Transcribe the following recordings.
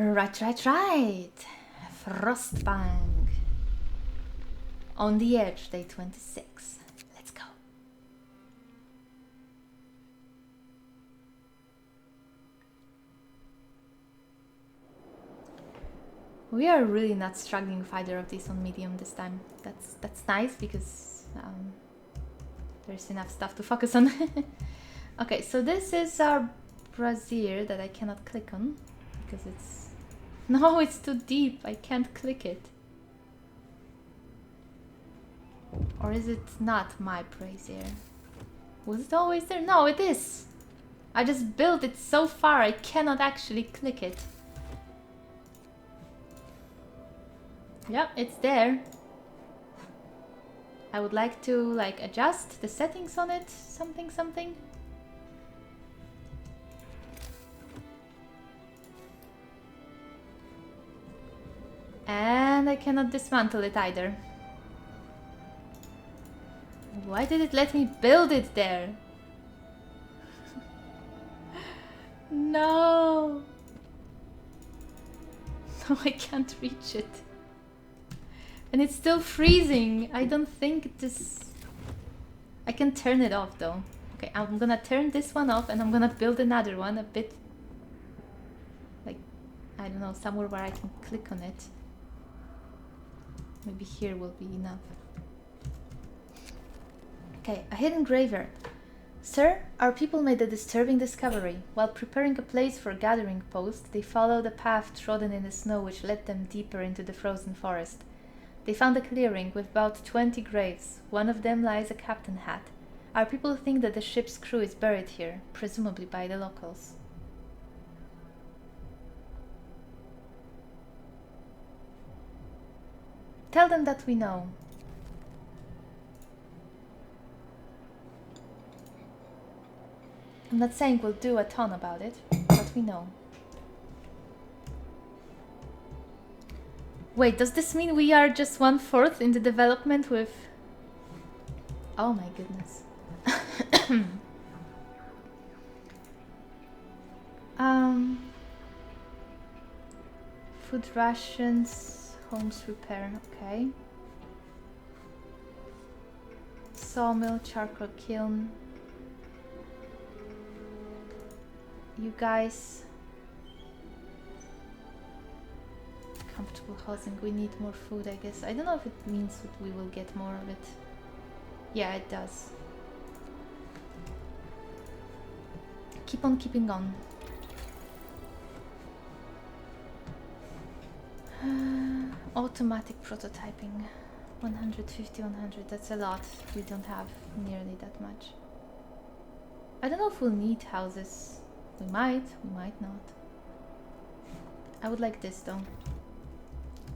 Right. Frostpunk. On the Edge, day 26. Let's go. We are really not struggling with either of these on medium this time. That's nice because there's enough stuff to focus on. Okay, so this is our brazier that I cannot click on because it's... No, it's too deep. I can't click it. Or is it not my brazier? Was it always there? No, it is! I just built it so far I cannot actually click it. Yep, it's there. I would like to adjust the settings on it, something. And I cannot dismantle it either. Why did it let me build it there? No! No, I can't reach it. And it's still freezing. I don't think this... I can turn it off though. Okay, I'm gonna turn this one off and I'm gonna build another one a bit... like, I don't know, somewhere where I can click on it. Maybe here will be enough. Okay, a hidden graveyard. Sir, our people made a disturbing discovery. While preparing a place for a gathering post, they followed a path trodden in the snow which led them deeper into the frozen forest. They found a clearing with about 20 graves. One of them lies a captain hat. Our people think that the ship's crew is buried here, presumably by the locals. Tell them that we know. I'm not saying we'll do a ton about it, but we know. Wait, does this mean we are just 1/4 in the development with... Oh my goodness. Food rations, homes repair, okay. Sawmill, charcoal kiln. You guys... Comfortable housing, we need more food, I guess. I don't know if it means that we will get more of it. Yeah, it does. Keep on keeping on. Automatic prototyping. 150, 100, that's a lot. We don't have nearly that much. I don't know if we'll need houses. We might not. I would like this though.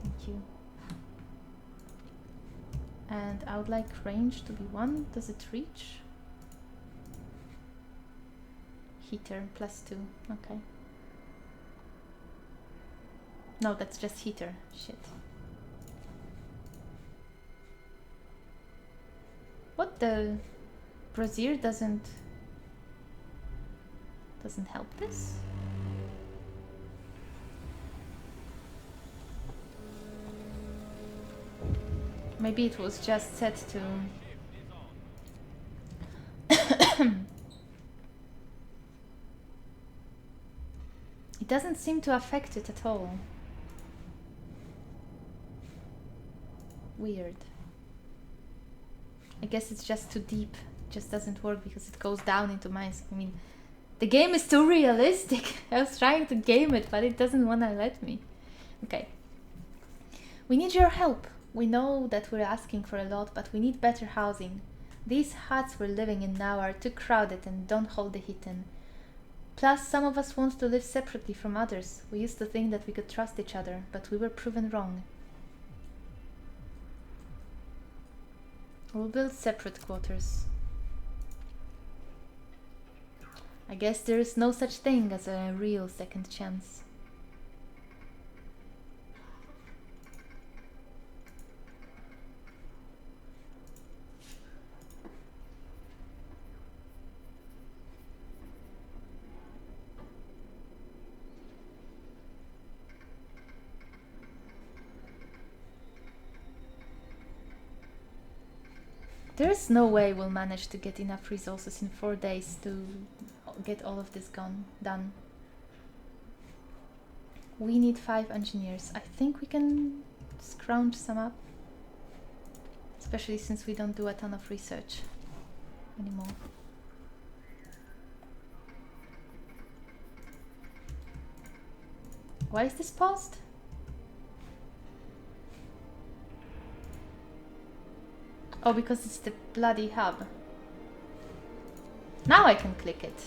Thank you. And I would like range to be 1. Does it reach? Heater +2. Okay. No, that's just heater. Shit. What, the brazier doesn't help this? Maybe it was just set to... It doesn't seem to affect it at all. Weird. I guess it's just too deep. It just doesn't work because it goes down into mines. I mean, the game is too realistic. I was trying to game it, but it doesn't want to let me. Okay. We need your help. We know that we're asking for a lot, but we need better housing. These huts we're living in now are too crowded and don't hold the heat in. Plus, some of us want to live separately from others. We used to think that we could trust each other, but we were proven wrong. We'll build separate quarters. I guess there is no such thing as a real second chance. There's no way we'll manage to get enough resources in 4 days to get all of this done. We need 5 engineers. I think we can scrounge some up. Especially since we don't do a ton of research anymore. Why is this paused? Oh, because it's the bloody hub. Now I can click it.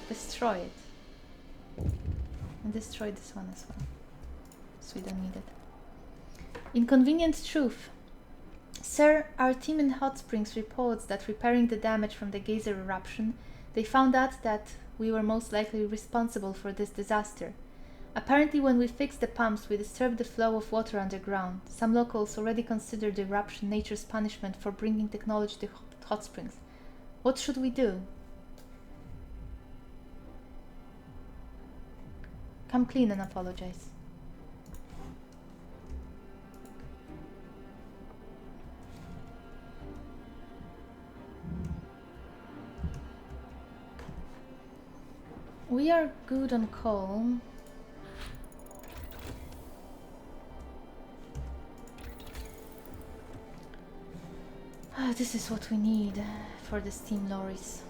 Destroy it. And destroy this one as well. So we don't need it. Inconvenient truth. Sir, our team in Hot Springs reports that repairing the damage from the geyser eruption, they found out that we were most likely responsible for this disaster. Apparently, when we fixed the pumps, we disturbed the flow of water underground. Some locals already consider the eruption nature's punishment for bringing technology to Hot Springs. What should we do? Come clean and apologize. We are good on coal. This is what we need for the steam lorries.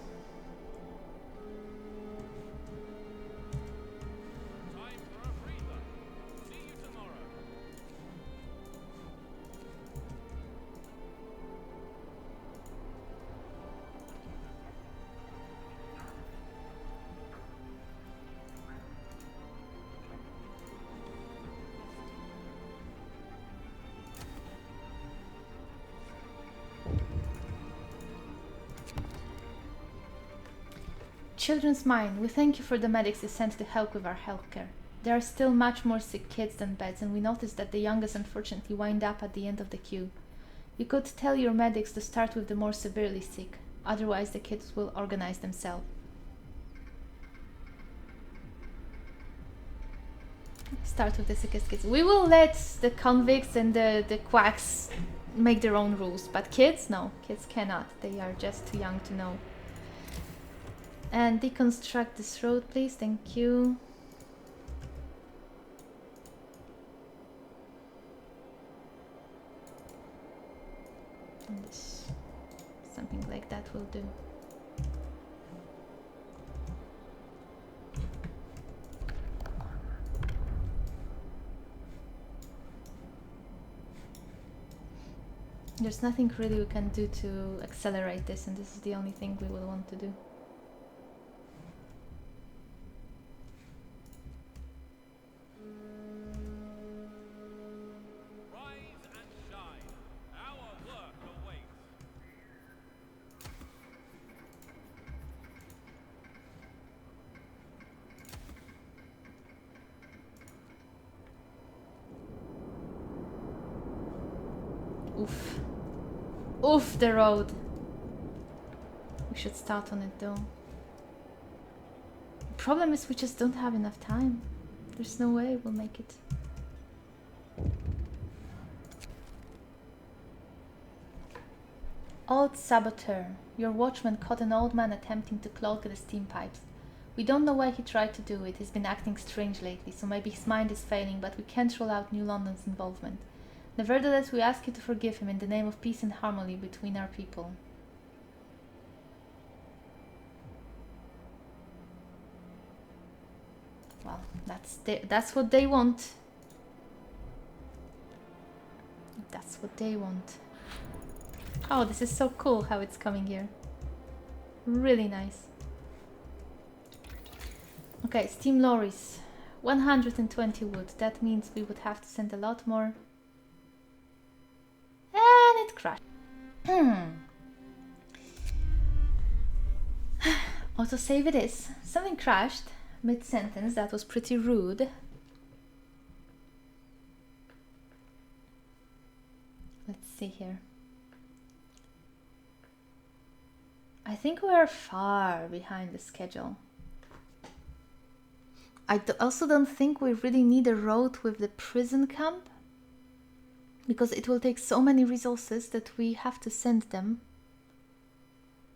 Children's Mind, we thank you for the medics you sent to help with our healthcare. There are still much more sick kids than beds, and we noticed that the youngest unfortunately wind up at the end of the queue. You could tell your medics to start with the more severely sick, otherwise the kids will organize themselves. Start with the sickest kids. We will let the convicts and the quacks make their own rules, but kids, no, kids cannot. They are just too young to know. And deconstruct this road, please. Thank you. And this, something like that will do. There's nothing really we can do to accelerate this, and this is the only thing we will want to do. Oof. Oof, the road. We should start on it though. The problem is we just don't have enough time. There's no way we'll make it. Old saboteur. Your watchman caught an old man attempting to clog the steam pipes. We don't know why he tried to do it. He's been acting strange lately, so maybe his mind is failing, but we can't rule out New London's involvement. Nevertheless, we ask you to forgive him in the name of peace and harmony between our people. Well, that's what they want. That's what they want. Oh, this is so cool how it's coming here. Really nice. Okay, steam lorries. 120 wood. That means we would have to send a lot more. And it crashed. Autosave it is. Something crashed mid-sentence. That was pretty rude. Let's see here. I think we are far behind the schedule. I also don't think we really need a road with the prison camp. because it will take so many resources that we have to send them.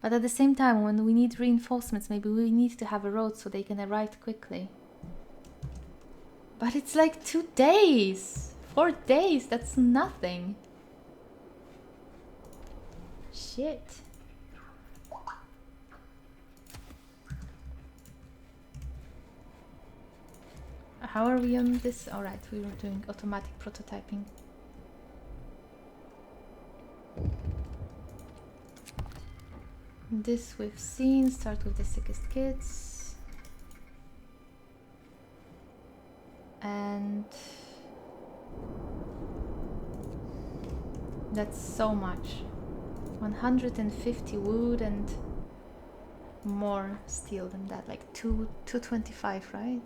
But at the same time, when we need reinforcements, maybe we need to have a road so they can arrive quickly. But it's like 2 days! 4 days, that's nothing. Shit. How are we on this? Alright, we were doing automatic prototyping. This we've seen. Start with the sickest kids. And that's so much. 150 wood and more steel than that, like 225, right?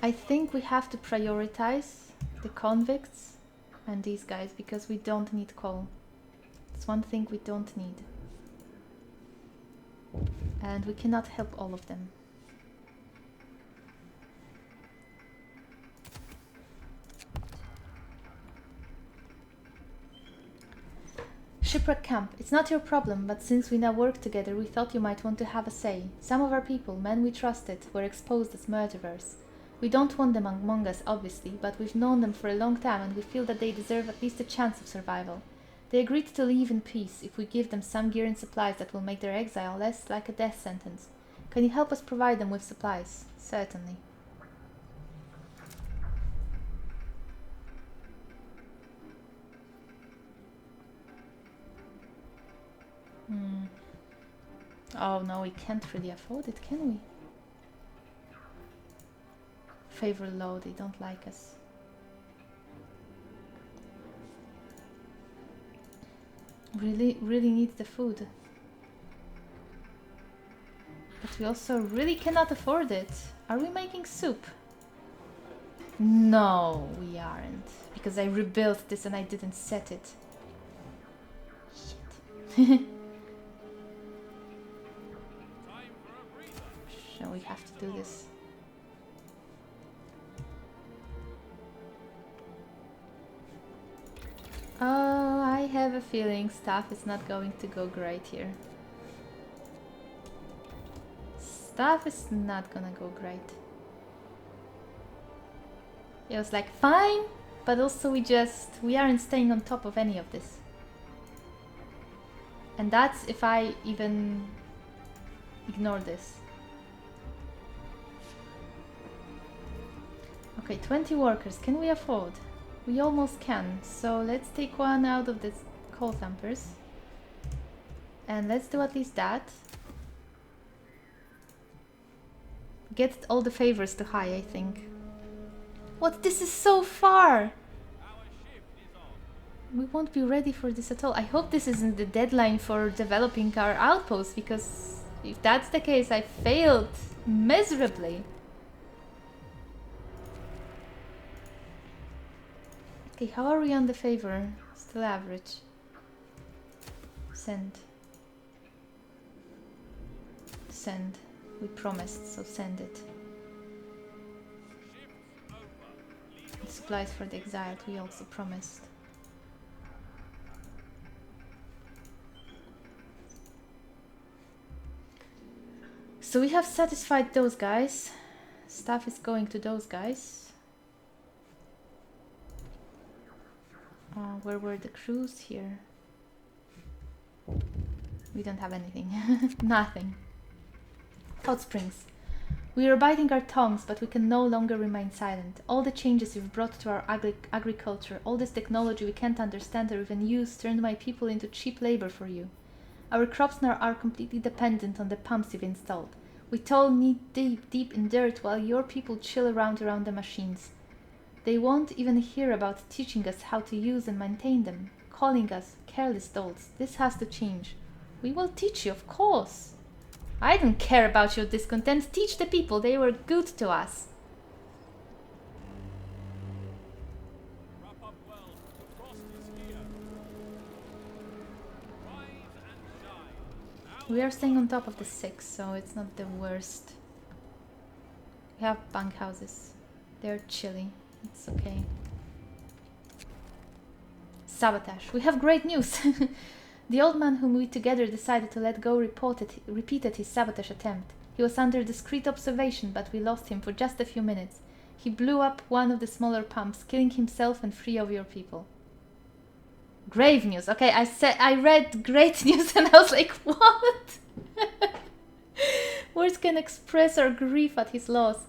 I think we have to prioritize the convicts and these guys because we don't need coal. It's one thing we don't need. And we cannot help all of them. Shipwreck camp. It's not your problem, but since we now work together, we thought you might want to have a say. Some of our people, men we trusted, were exposed as murderers. We don't want them among us, obviously, but we've known them for a long time and we feel that they deserve at least a chance of survival. They agreed to leave in peace if we give them some gear and supplies that will make their exile less like a death sentence. Can you help us provide them with supplies? Certainly. Oh no, we can't really afford it, can we? Favor low, they don't like us. Really need the food. But we also really cannot afford it. Are we making soup? No, we aren't. Because I rebuilt this and I didn't set it. Shit. Shall we have to do this? Oh, I have a feeling stuff is not going to go great here. Stuff is not gonna go great. It was like fine, but also we aren't staying on top of any of this. And that's if I even ignore this. Okay, 20 workers, can we afford? We almost can, so let's take one out of the coal thumpers. And let's do at least that. Get all the favors to high, I think. What? This is so far! We won't be ready for this at all. I hope this isn't the deadline for developing our outpost, because if that's the case, I failed miserably. Okay, how are we on the favor? Still average. Send. Send. We promised, so send it. And supplies for the exiled, we also promised. So we have satisfied those guys. Stuff is going to those guys. Where were the crews here? We don't have anything. Nothing. Hot springs. We are biting our tongues, but we can no longer remain silent. All the changes you've brought to our agriculture, all this technology we can't understand or even use, turned my people into cheap labor for you. Our crops now are completely dependent on the pumps you've installed. We toil knee deep in dirt while your people chill around the machines. They won't even hear about teaching us how to use and maintain them, calling us careless dolts. This has to change. We will teach you, of course. I don't care about your discontent. Teach the people. They were good to us. We are staying on top of the 6, so it's not the worst We have bunkhouses. They're chilly. It's okay. Sabotage. We have great news. The old man whom we together decided to let go repeated his sabotage attempt. He was under discreet observation, but we lost him for just a few minutes. He blew up one of the smaller pumps, killing himself and 3 of your people. Grave news. Okay, I read great news and I was like, what? Words can express our grief at his loss.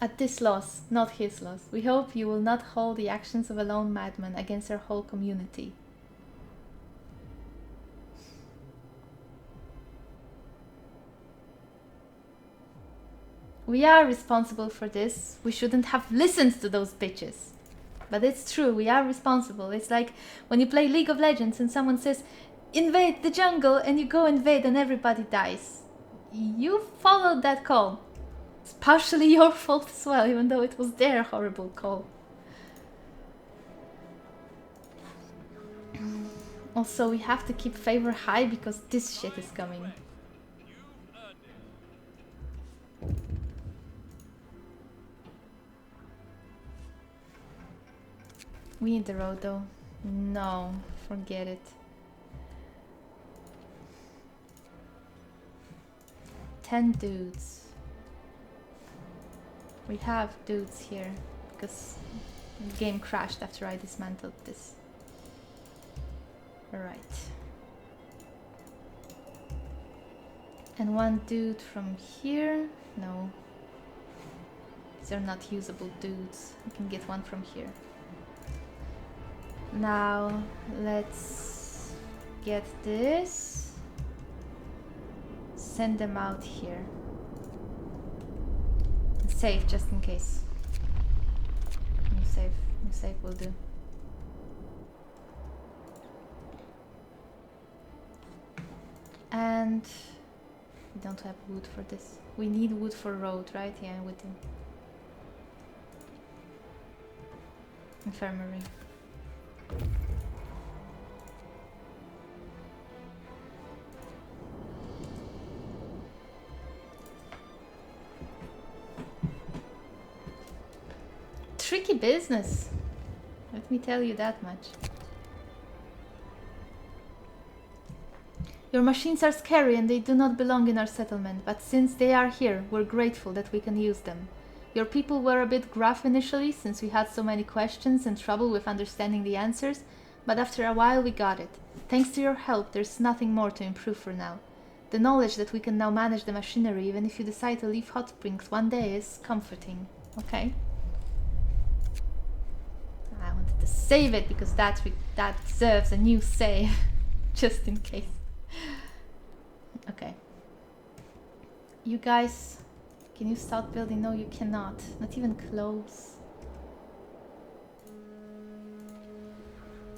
At this loss, not his loss. We hope you will not hold the actions of a lone madman against our whole community. We are responsible for this. We shouldn't have listened to those bitches. But it's true, we are responsible. It's like when you play League of Legends and someone says, invade the jungle, and you go invade and everybody dies. You followed that call. It's partially your fault as well, even though it was their horrible call. Also, we have to keep favor high because this shit is coming. We need the road though. No, forget it. 10 dudes. We have dudes here because the game crashed after I dismantled this. Alright. And 1 dude from here. No. These are not usable dudes. I can get 1 from here. Now let's get this. Send them out here. And save just in case. New save will do. And we don't have wood for this. We need wood for road, right? Yeah, we do. Infirmary. Tricky business, let me tell you that much. Your machines are scary and they do not belong in our settlement, but since they are here, we're grateful that we can use them. Your people were a bit gruff initially, since we had so many questions and trouble with understanding the answers, but after a while we got it. Thanks to your help, there's nothing more to improve for now. The knowledge that we can now manage the machinery even if you decide to leave Hot Springs one day is comforting. Okay. I wanted to save it because that deserves a new save, just in case. Okay. You guys, can you start building? No, you cannot. Not even close.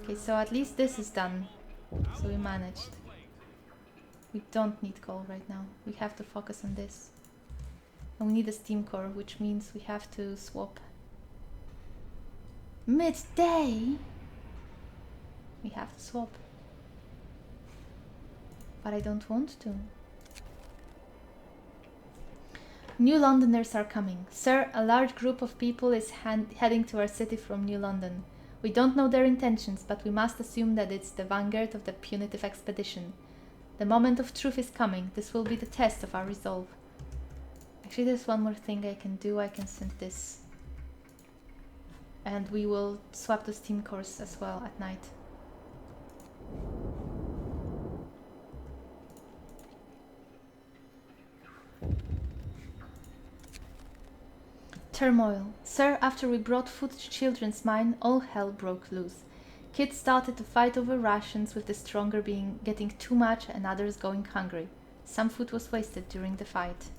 Okay, so at least this is done. So we managed. We don't need coal right now. We have to focus on this. And we need a steam core, which means we have to swap. Midday? We have to swap. But I don't want to. New Londoners are coming. Sir, a large group of people is heading to our city from New London. We don't know their intentions, but we must assume that it's the vanguard of the punitive expedition. The moment of truth is coming. This will be the test of our resolve. Actually, there's one more thing I can do. I can send this. And we will swap the steam cores as well at night. Turmoil. Sir, after we brought food to Children's Mine, all hell broke loose. Kids started to fight over rations, with the stronger getting too much and others going hungry. Some food was wasted during the fight.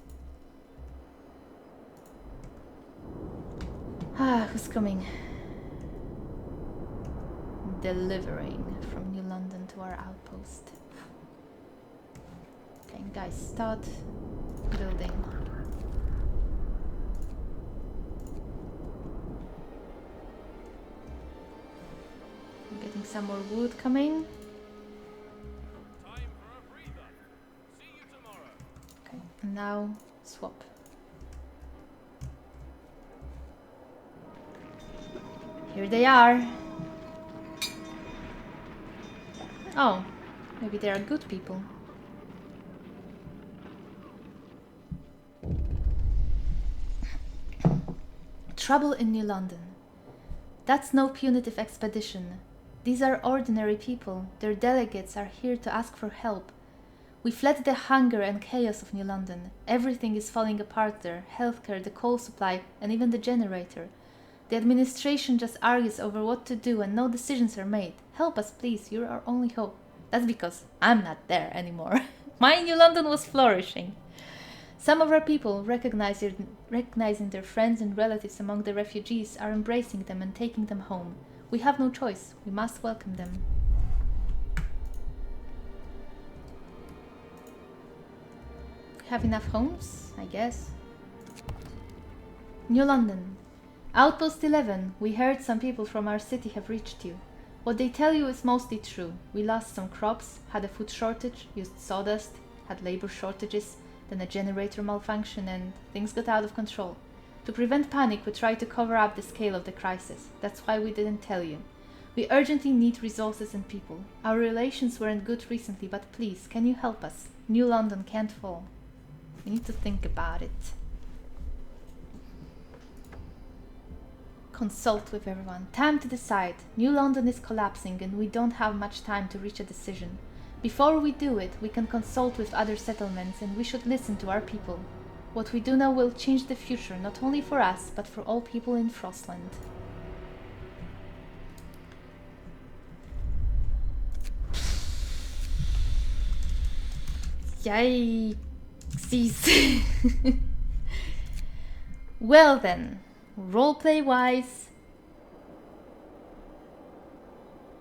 Ah, who's coming? Delivering from New London to our outpost. Okay, guys, start building. Getting some more wood coming. Okay, and now swap. Here they are. Oh, maybe they are good people. Trouble in New London. That's no punitive expedition. These are ordinary people. Their delegates are here to ask for help. We fled the hunger and chaos of New London. Everything is falling apart there. Healthcare, the coal supply, and even the generator. The administration just argues over what to do and no decisions are made. Help us, please. You're our only hope. That's because I'm not there anymore. My New London was flourishing. Some of our people, recognizing their friends and relatives among the refugees, are embracing them and taking them home. We have no choice. We must welcome them. Have enough homes, I guess. New London. Outpost 11. We heard some people from our city have reached you. What they tell you is mostly true. We lost some crops, had a food shortage, used sawdust, had labor shortages, then a generator malfunction, and things got out of control. To prevent panic, we tried to cover up the scale of the crisis. That's why we didn't tell you. We urgently need resources and people. Our relations weren't good recently, but please, can you help us? New London can't fall. We need to think about it. Consult with everyone. Time to decide. New London is collapsing and we don't have much time to reach a decision. Before we do it, we can consult with other settlements and we should listen to our people. What we do now will change the future, not only for us, but for all people in Frostland. Yikesies. Well then, roleplay-wise,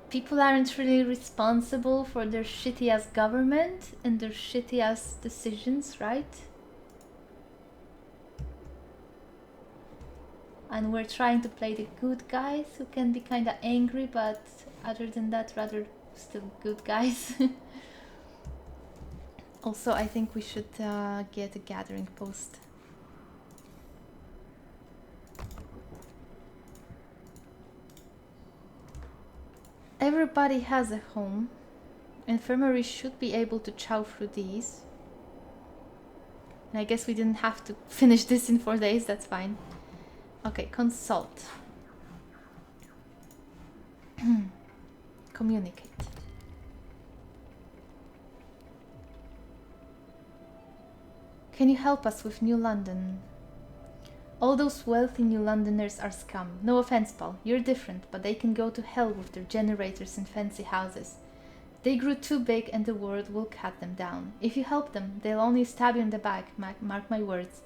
people aren't really responsible for their shitty-ass government and their shitty-ass decisions, right? And we're trying to play the good guys who can be kinda angry, but other than that, rather still good guys. Also, I think we should get a gathering post. Everybody has a home. Infirmary should be able to chow through these. And I guess we didn't have to finish this in 4 days, that's fine. Okay, consult. Communicate. Can you help us with New London? All those wealthy New Londoners are scum. No offense, Paul. You're different, but they can go to hell with their generators and fancy houses. They grew too big and the world will cut them down. If you help them, they'll only stab you in the back, mark my words.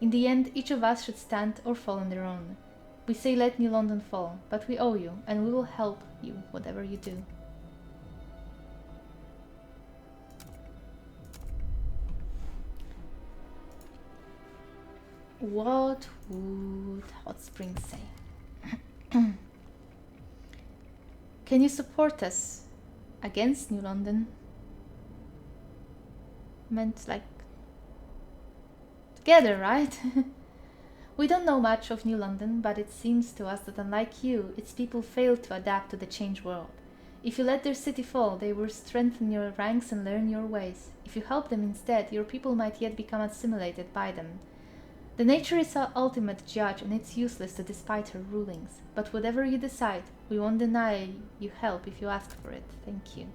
In the end, each of us should stand or fall on their own. We say let New London fall, but we owe you, and we will help you, whatever you do. What would Hot Springs say? Can you support us against New London? Meant like together, right? We don't know much of New London, but it seems to us that unlike you, its people failed to adapt to the changed world. If you let their city fall, they will strengthen your ranks and learn your ways. If you help them instead, your people might yet become assimilated by them. The nature is our ultimate judge, and it's useless to despite her rulings. But whatever you decide, we won't deny you help if you ask for it. Thank you.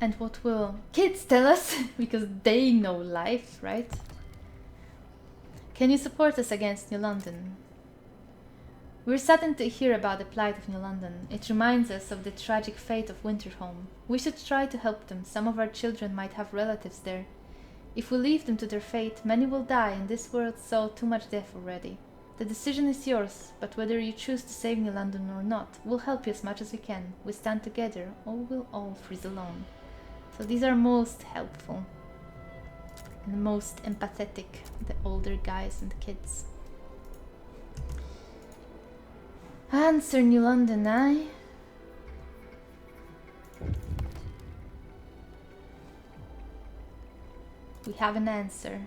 And what will kids tell us? Because they know life, right? Can you support us against New London? We're saddened to hear about the plight of New London. It reminds us of the tragic fate of Winterholm. We should try to help them. Some of our children might have relatives there. If we leave them to their fate, many will die, and this world saw too much death already. The decision is yours, but whether you choose to save New London or not, we'll help you as much as we can. We stand together, or we'll all freeze alone. So these are most helpful and most empathetic, the older guys and the kids. Answer, New London, eh? We have an answer.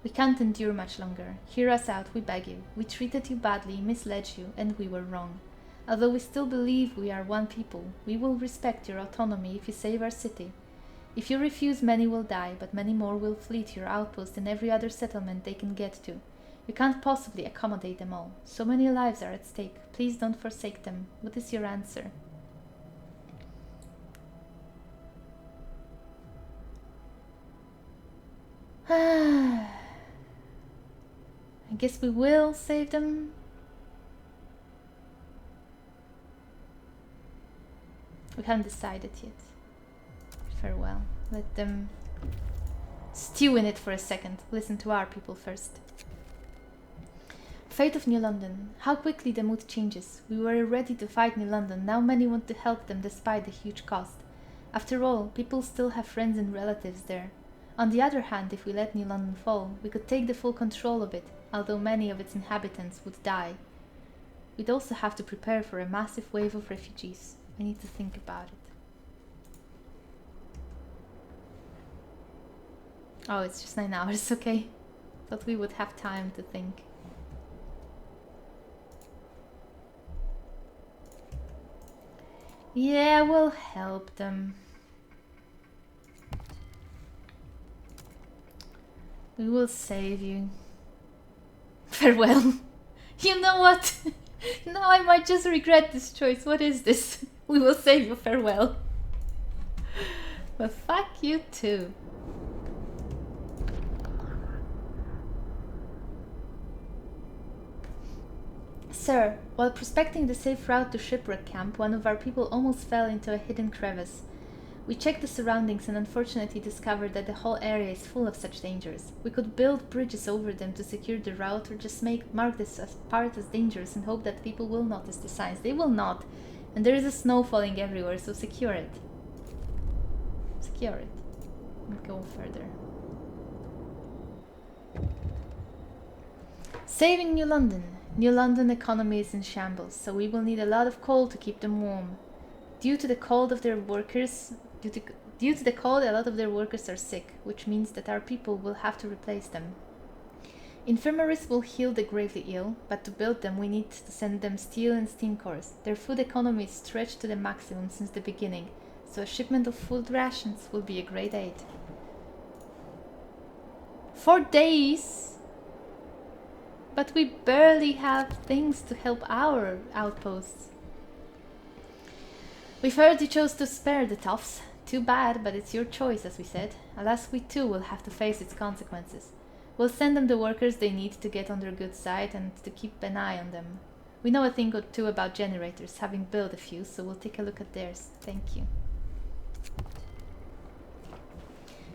We can't endure much longer. Hear us out, we beg you. We treated you badly, misled you, and we were wrong. Although we still believe we are one people, we will respect your autonomy if you save our city. If you refuse, many will die, but many more will flee to your outpost and every other settlement they can get to. You can't possibly accommodate them all. So many lives are at stake. Please don't forsake them. What is your answer? I guess we will save them. We haven't decided yet. Farewell. Let them stew in it for a second. Listen to our people first. Fate of New London. How quickly the mood changes. We were ready to fight New London. Now many want to help them despite the huge cost. After all, people still have friends and relatives there. On the other hand, if we let New London fall, we could take the full control of it, although many of its inhabitants would die. We'd also have to prepare for a massive wave of refugees. I need to think about it. Oh, it's just 9 hours, okay. Thought we would have time to think. Yeah, we'll help them. We will save you. Farewell. You know what? Now I might just regret this choice. What is this? We will save you. Farewell. But fuck you too. Sir, while prospecting the safe route to Shipwreck Camp, one of our people almost fell into a hidden crevice. We checked the surroundings and unfortunately discovered that the whole area is full of such dangers. We could build bridges over them to secure the route or just mark this as part as dangerous and hope that people will notice the signs. They will not. And there is a snow falling everywhere, so secure it. Secure it. And go further. Saving New London. New London economy is in shambles, so we will need a lot of coal to keep them warm. Due to the cold, a lot of their workers are sick, which means that our people will have to replace them. Infirmaries will heal the gravely ill, but to build them we need to send them steel and steam cores. Their food economy is stretched to the maximum since the beginning, so a shipment of food rations will be a great aid. 4 days! But we barely have things to help our outposts. We've heard you chose to spare the toughs. Too bad, but it's your choice, as we said. Alas, we too will have to face its consequences. We'll send them the workers they need to get on their good side and to keep an eye on them. We know a thing or two about generators, having built a few, so we'll take a look at theirs. Thank you.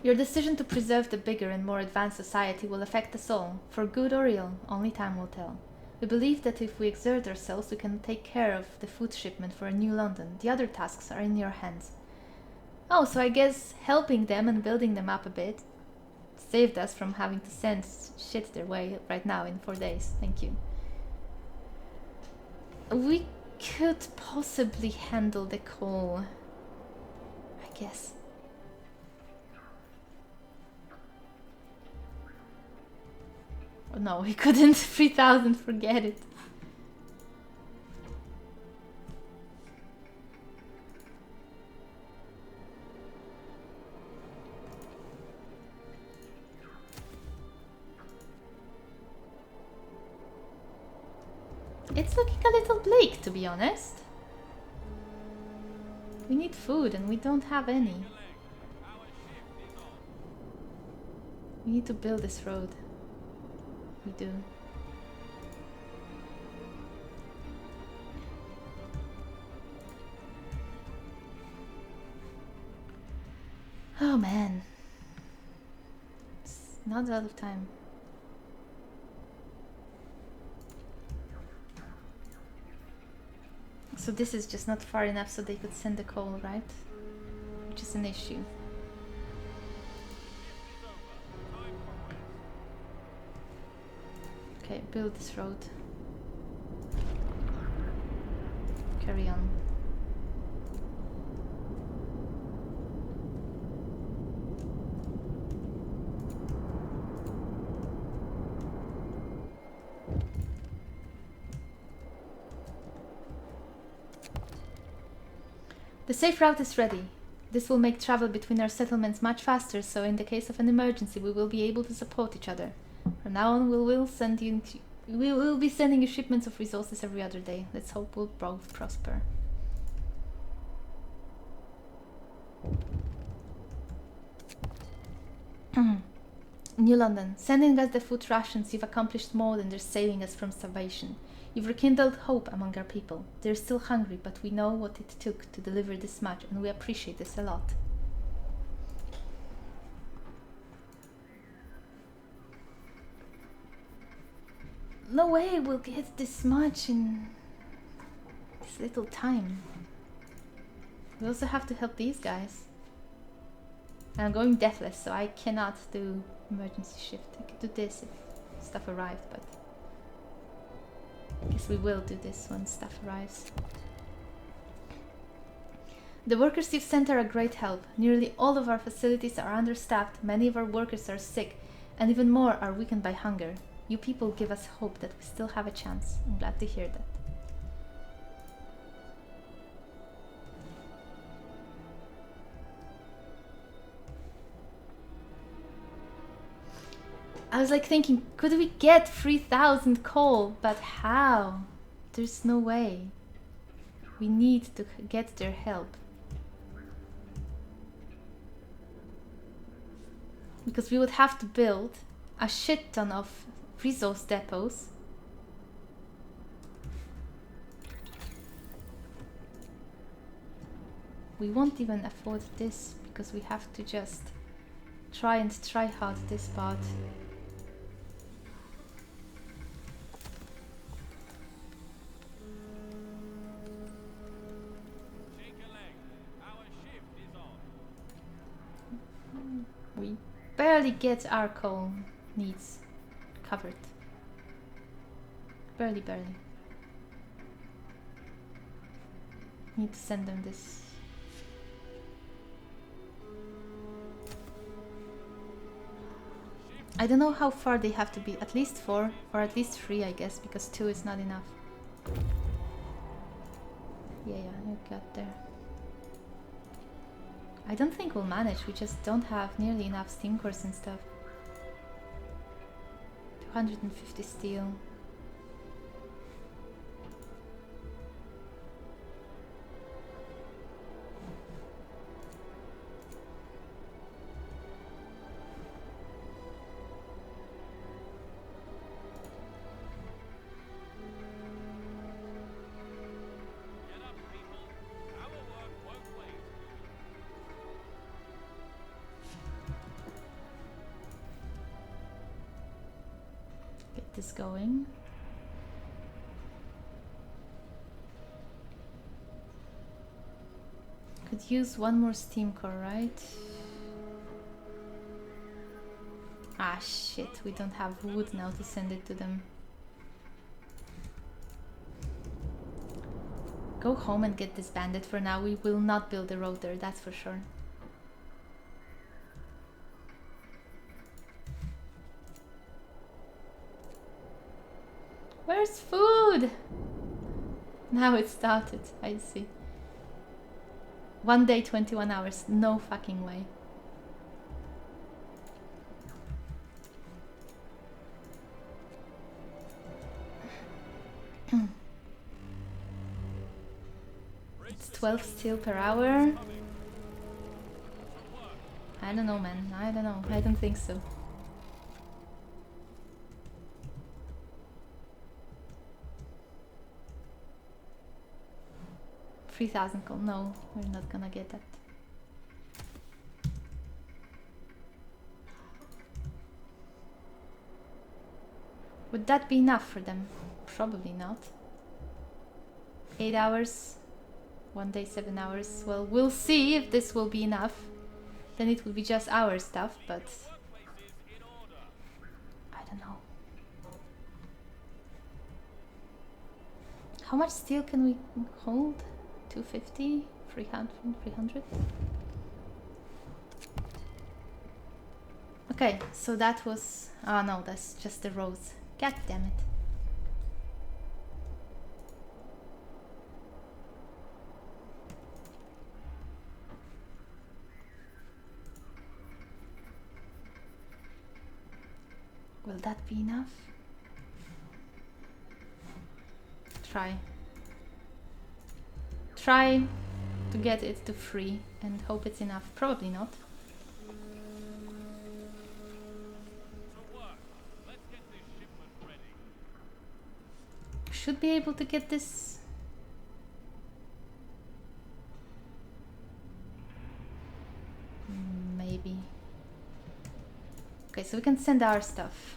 Your decision to preserve the bigger and more advanced society will affect us all, for good or ill, only time will tell. We believe that if we exert ourselves, we can take care of the food shipment for a New London. The other tasks are in your hands. Oh, so I guess helping them and building them up a bit saved us from having to send shit their way right now in 4 days. Thank you. We could possibly handle the coal, I guess. Oh no, we couldn't. 3,000, forget it. It's looking a little bleak, to be honest. We need food and we don't have any. We need to build this road. We do. Oh man. It's not a lot of time. So this is just not far enough so they could send the coal, right? Which is an issue. Okay, build this road. Carry on. safe route is ready. This will make travel between our settlements much faster, so in the case of an emergency we will be able to support each other. From now on we will be sending you shipments of resources every other day. Let's hope we'll both prosper. New London. Sending us the food rations, you've accomplished more than just saving us from starvation. You've rekindled hope among our people. They're still hungry, but we know what it took to deliver this much, and we appreciate this a lot. No way we'll get this much in this little time. We also have to help these guys. And I'm going deathless, so I cannot do emergency shift. I could do this if stuff arrived, but I guess we will do this when stuff arrives. The workers you've sent are a great help. Nearly all of our facilities are understaffed, many of our workers are sick, and even more are weakened by hunger. You people give us hope that we still have a chance. I'm glad to hear that. I was like thinking, could we get 3,000 coal? But how? There's no way. We need to get their help. Because we would have to build a shit ton of resource depots. We won't even afford this because we have to just try hard this part. We barely get our coal needs covered. Barely. Need to send them this. I don't know how far they have to be. At least 4 or at least 3, I guess, because 2 is not enough. Yeah, I got there. I don't think we'll manage. We just don't have nearly enough steam cores and stuff. 250 steel. This going. Could use one more steam core, right? Ah shit, we don't have wood now to send it to them. Go home and get disbanded for now. We will not build a road there, that's for sure. Where's food? Now it started, I see. 1 day, 21 hours. No fucking way. It's 12 steel per hour. I don't know, man. I don't know. I don't think so. $3,000 coal. No, we're not gonna get that. Would that be enough for them? Probably not. 8 hours. 1 day, 7 hours. Well, we'll see if this will be enough. Then it will be just our stuff, but I don't know. How much steel can we hold? 250? 300? Okay, so that was... Oh no, that's just the roads. God damn it. Will that be enough? Try to get it to 3 and hope it's enough. Probably not. Should be able to get this. Maybe. Okay, so we can send our stuff.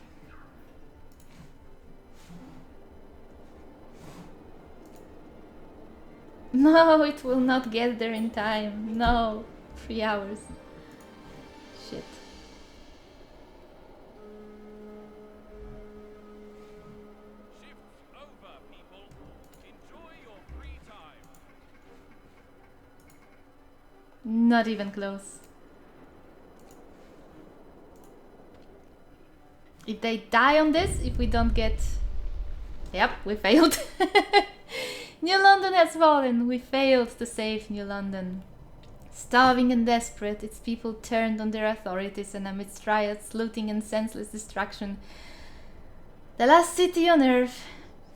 No, it will not get there in time. No, 3 hours. Shit. Shift's over, people. Enjoy your free time. Not even close. If they die on this, if we don't get... Yep, we failed. New London has fallen. We failed to save New London. Starving and desperate, its people turned on their authorities, and amidst riots, looting and senseless destruction, the last city on earth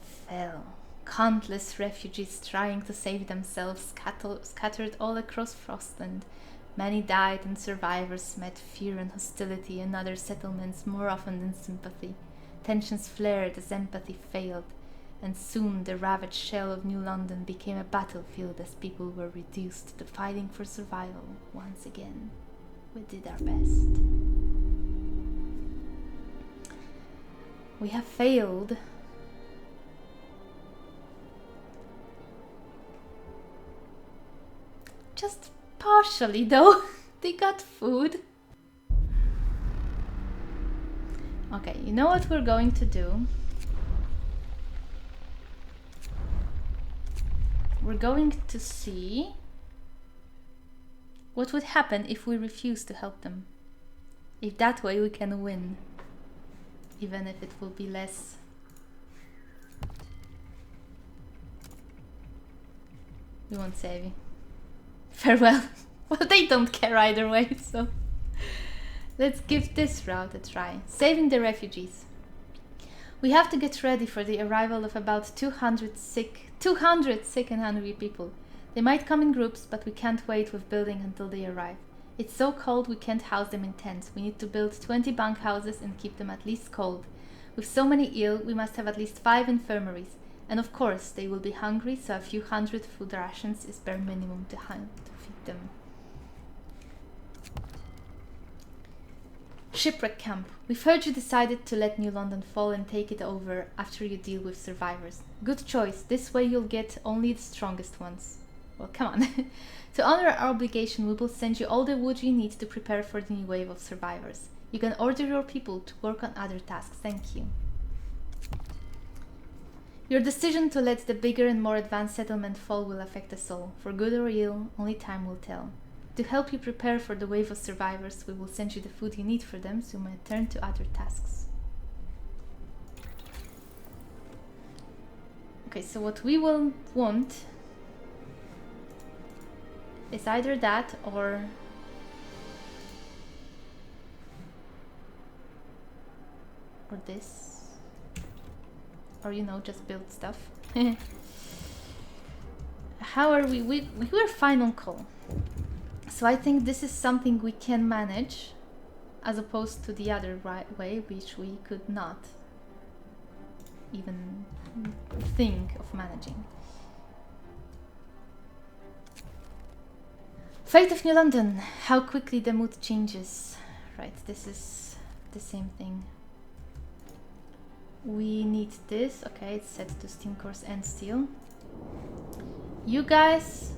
fell. Countless refugees trying to save themselves scattered all across Frostland. Many died, and survivors met fear and hostility in other settlements more often than sympathy. Tensions flared as empathy failed, and soon the ravaged shell of New London became a battlefield as people were reduced to fighting for survival once again. We did our best. We have failed. Just partially though. They got food. Okay, you know what we're going to do? We're going to see what would happen if we refuse to help them. If that way we can win. Even if it will be less. We won't save you. Farewell. Well, they don't care either way, so... Let's give this route a try. Saving the refugees. We have to get ready for the arrival of about 200 sick and hungry people. They might come in groups, but we can't wait with building until they arrive. It's so cold we can't house them in tents. We need to build 20 bunkhouses and keep them at least cold. With so many ill, we must have at least 5 infirmaries. And of course, they will be hungry, so a few hundred food rations is bare minimum to feed them. Shipwreck camp. We've heard you decided to let New London fall and take it over after you deal with survivors. Good choice. This way you'll get only the strongest ones. Well, come on. To honor our obligation, we will send you all the wood you need to prepare for the new wave of survivors. You can order your people to work on other tasks. Thank you. Your decision to let the bigger and more advanced settlement fall will affect us all. For good or ill, only time will tell. To help you prepare for the wave of survivors, we will send you the food you need for them, so you may turn to other tasks. Okay, so what we will want is either that or this. Or, you know, just build stuff. How are we? We're fine on coal. So I think this is something we can manage, as opposed to the other way, which we could not even think of managing. Fate of New London. How quickly the mood changes. Right, this is the same thing. We need this. Okay, it's set to steam course and steel. You guys...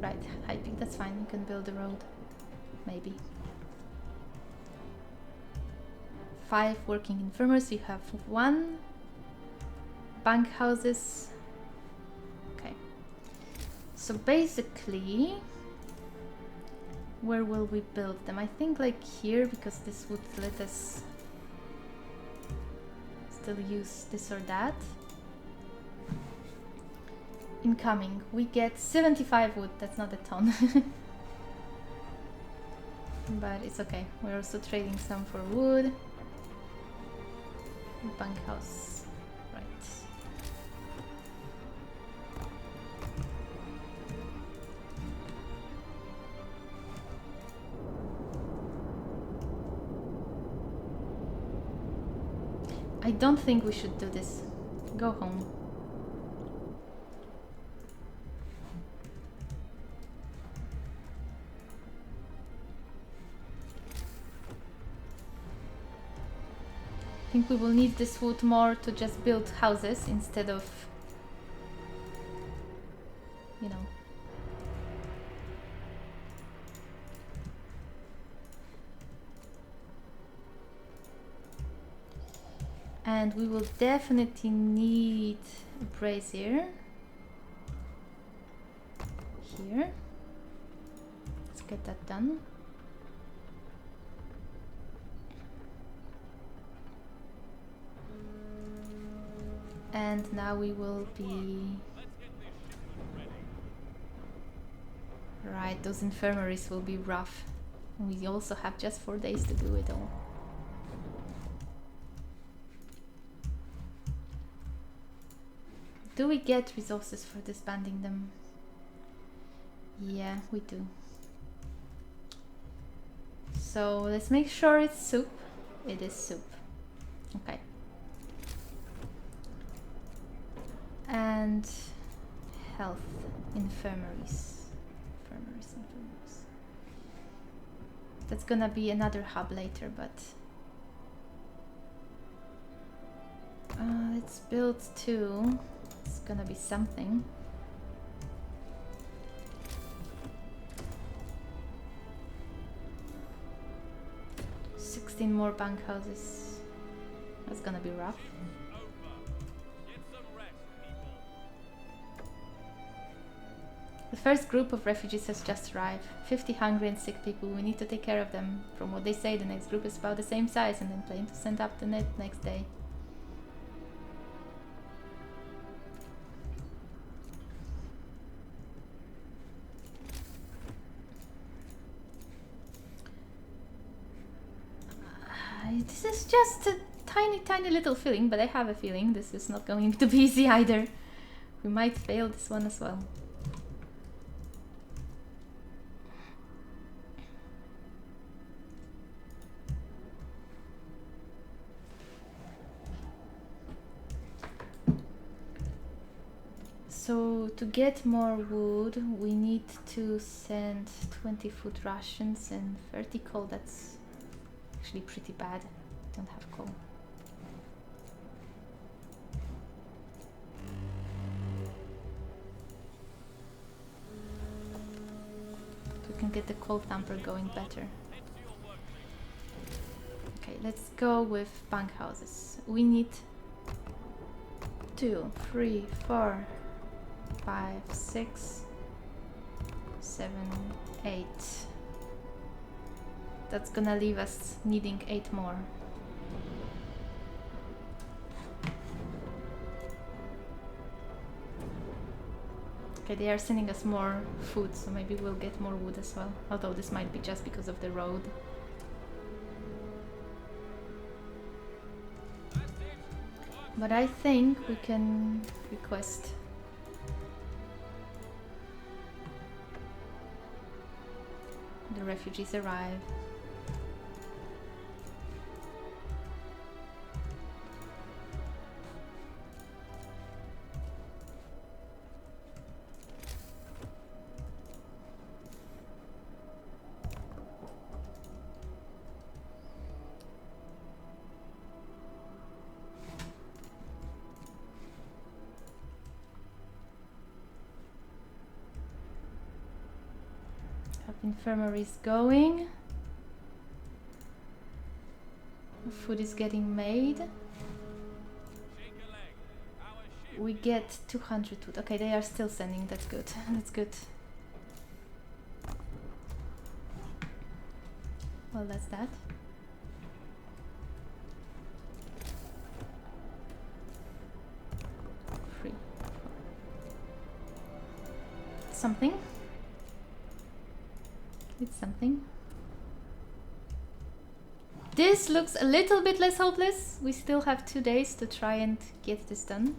Right, high peak, that's fine. You can build a road. Maybe. 5 working infirmers. You have 1. Bank houses. Okay. So basically... Where will we build them? I think like here, because this would let us still use this or that. Incoming. We get 75 wood. That's not a ton. But it's okay. We're also trading some for wood. Bunkhouse. Right. I don't think we should do this. Go home. I think we will need this wood more to just build houses instead of, you know. And we will definitely need a brazier here. Let's get that done. And now we will be... Right, those infirmaries will be rough. And we also have just 4 days to do it all. Do we get resources for disbanding them? Yeah, we do. So let's make sure it's soup. It is soup. Okay. And health, infirmaries. Infirmaries. That's gonna be another hub later, but let's build 2. It's gonna be something. More bunkhouses. That's gonna be rough. The first group of refugees has just arrived. 50 hungry and sick people. We need to take care of them. From what they say, the next group is about the same size and then plan to send up the net next day. This is just a tiny little feeling, but I have a feeling this is not going to be easy either. We might fail this one as well. So to get more wood, we need to send 20 food rations and 30 coal. That's actually pretty bad. Don't have coal. We can get the coal thumper going better. Okay, let's go with bunkhouses. We need 2, 3, 4, 5, 6, 7, 8. That's gonna leave us needing 8 more. Okay, they are sending us more food, so maybe we'll get more wood as well. Although this might be just because of the road. But I think we can request the refugees arrive. Infirmaries going. Food is getting made. We get 200 wood. Okay, they are still sending. That's good. That's good. Well, that's that. Free. Something. It's something. This looks a little bit less hopeless. We still have 2 days to try and get this done.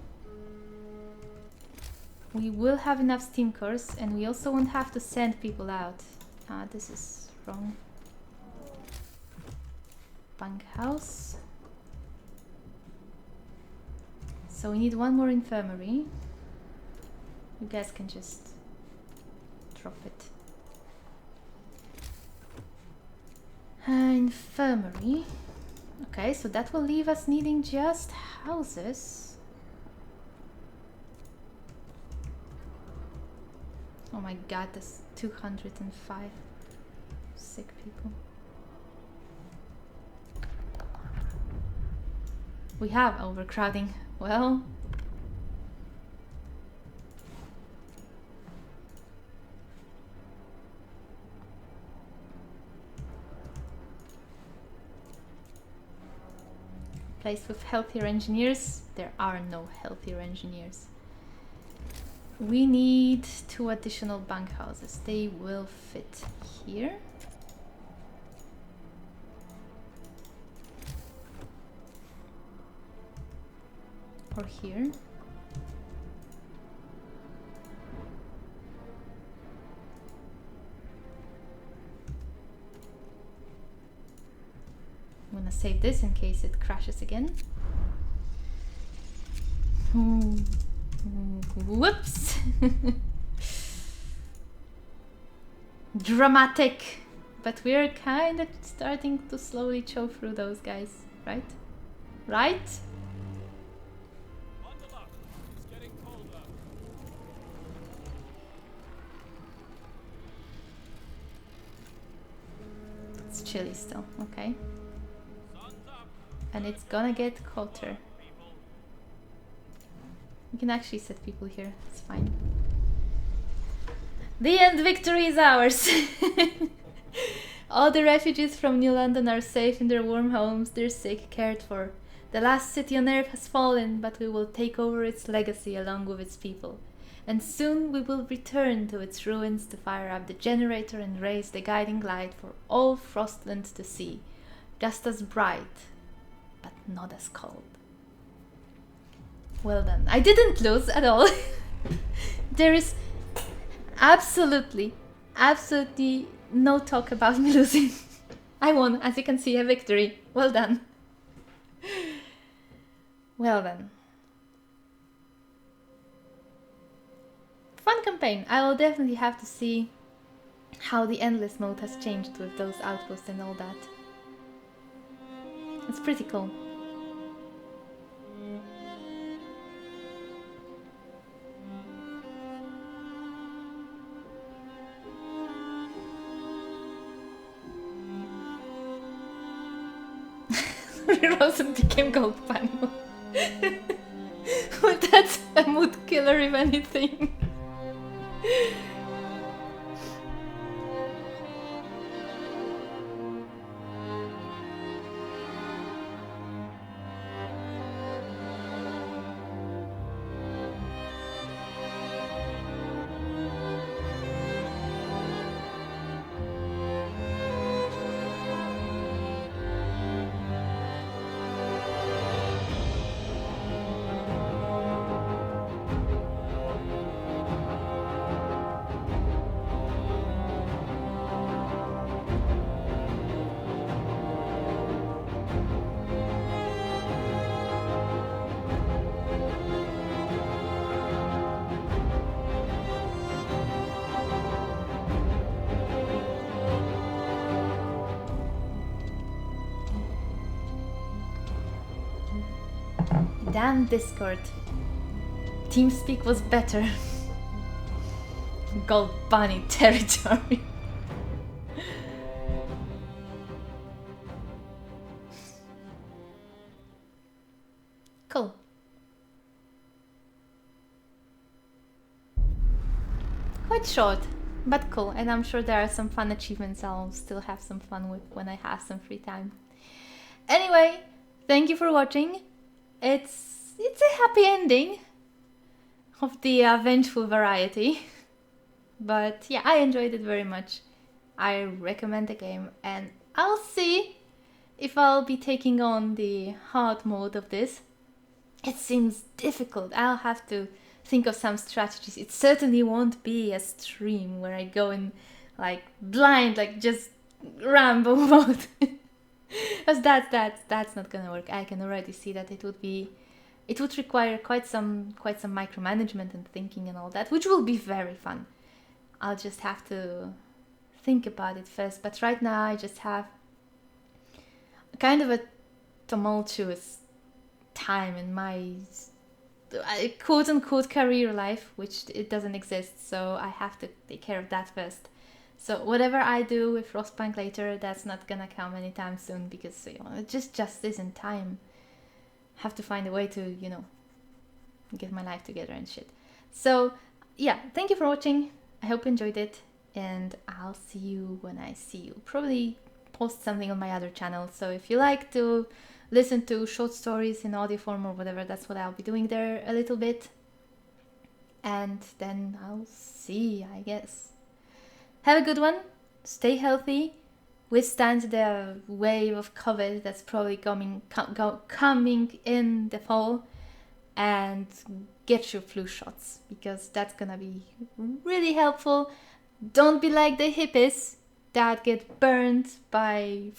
We will have enough steam cores, and we also won't have to send people out. This is wrong. Bunkhouse. So we need one more infirmary. You guys can just drop it. Infirmary. Okay, so that will leave us needing just houses. Oh my god, there's 205 sick people. We have overcrowding. Well, place with healthier engineers. There are no healthier engineers. We need 2 additional bunkhouses. They will fit here. Or here. I'm gonna save this in case it crashes again. Whoops! Dramatic! But we're kind of starting to slowly chow through those guys, right? Right? Bundle up. It's getting colder. It's chilly still, okay. Sun's up. And it's gonna get colder. People. We can actually set people here, it's fine. The end victory is ours! All the refugees from New London are safe in their warm homes, their sick cared for. The last city on Earth has fallen, but we will take over its legacy along with its people. And soon we will return to its ruins to fire up the generator and raise the guiding light for all Frostland to see. Just as bright, but not as cold. Well done. I didn't lose at all. There is absolutely no talk about me losing. I won, as you can see, a victory. Well done. Well done. Fun campaign. I will definitely have to see how the endless mode has changed with those outposts and all that. It's pretty cool. Rosen became gold panel. That's a mood killer if anything. Damn Discord. TeamSpeak was better. Gold bunny territory. Cool. Quite short, but cool. And I'm sure there are some fun achievements I'll still have some fun with when I have some free time. Anyway, thank you for watching. It's a happy ending of the vengeful variety. But yeah, I enjoyed it very much. I recommend the game, and I'll see if I'll be taking on the hard mode of this. It seems difficult. I'll have to think of some strategies. It certainly won't be a stream where I go in like blind, like just Rambo mode. Because that's not gonna work. I can already see that it would require quite some micromanagement and thinking and all that, which will be very fun. I'll just have to think about it first. But right now I just have kind of a tumultuous time in my quote unquote career life, which it doesn't exist, so I have to take care of that first. So whatever I do with Frostpunk later, that's not gonna come anytime soon, because it just isn't time. I have to find a way to get my life together and shit. So yeah, thank you for watching. I hope you enjoyed it, and I'll see you when I see you. Probably post something on my other channel, so if you like to listen to short stories in audio form or whatever, that's what I'll be doing there a little bit. And then I'll see, I guess. Have a good one, stay healthy, withstand the wave of COVID that's probably coming in the fall, and get your flu shots, because that's gonna be really helpful. Don't be like the hippies that get burned by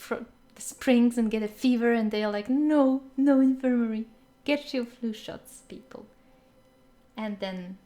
the springs and get a fever, and they're like, no infirmary. Get your flu shots, people. And then